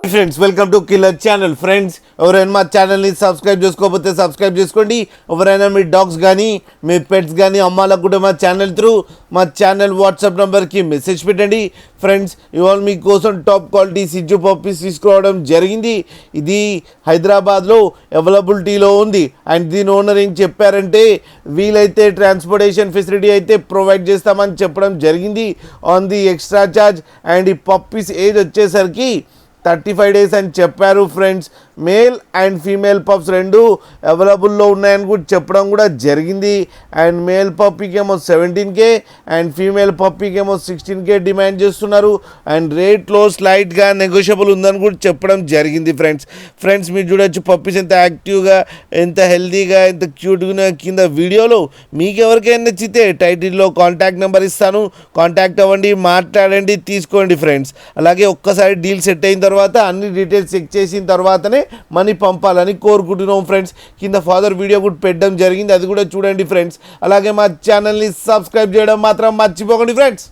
Friends welcome to killer channel. Friends ఎవరైనా మా ఛానల్ని సబ్స్క్రైబ్ చేసుకోకపోతే సబ్స్క్రైబ్ చేసుకోండి. ఎవరైనా మీ డాగ్స్ కానీ మీ పెట్స్ కానీ అమ్మాలకు కూడా మా ఛానల్ త్రూ మా ఛానల్ వాట్సాప్ నెంబర్కి మెసేజ్ పెట్టండి. ఫ్రెండ్స్ ఇవాళ మీకోసం టాప్ క్వాలిటీ సిజ్జు పప్పీస్ తీసుకురావడం జరిగింది. ఇది హైదరాబాద్లో అవైలబిలిటీలో ఉంది. అండ్ దీని ఓనర్ ఏం చెప్పారంటే వీలైతే ట్రాన్స్పోర్టేషన్ ఫెసిలిటీ అయితే ప్రొవైడ్ చేస్తామని చెప్పడం జరిగింది on the extra charge. And ఈ పప్పీస్ ఏజ్ వచ్చేసరికి 35 days అని చెప్పారు. Friends male and female pups రెండు అవైలబుల్లో ఉన్నాయని కూడా చెప్పడం కూడా జరిగింది. అండ్ మేల్ పప్పీకి ఏమో 17K అండ్ ఫీమేల్ పప్పీకి ఏమో 16K డిమాండ్ చేస్తున్నారు. అండ్ రేట్లో స్లైట్గా నెగోషియబుల్ ఉందని కూడా చెప్పడం జరిగింది. ఫ్రెండ్స్ మీరు చూడొచ్చు పప్పీస్ ఎంత యాక్టివ్గా, ఎంత హెల్తీగా, ఎంత క్యూట్గా కింద వీడియోలో. మీకు ఎవరికైనా నచ్చితే టైటిల్లో కాంటాక్ట్ నెంబర్ ఇస్తాను, కాంటాక్ట్ అవ్వండి, మాట్లాడండి, తీసుకోండి. ఫ్రెండ్స్ అలాగే ఒక్కసారి డీల్ సెట్ అయిన తర్వాత అన్ని డీటెయిల్స్ చెక్ చేసిన తర్వాతనే మనీ పంపాలని కోరుకుంటున్నాం. ఫ్రెండ్స్ కింద ఫాదర్ వీడియో కూడా పెట్టడం జరిగింది, అది కూడా చూడండి. ఫ్రెండ్స్ అలాగే మా ఛానల్ని సబ్స్క్రైబ్ చేయడం మాత్రం మర్చిపోకండి. ఫ్రెండ్స్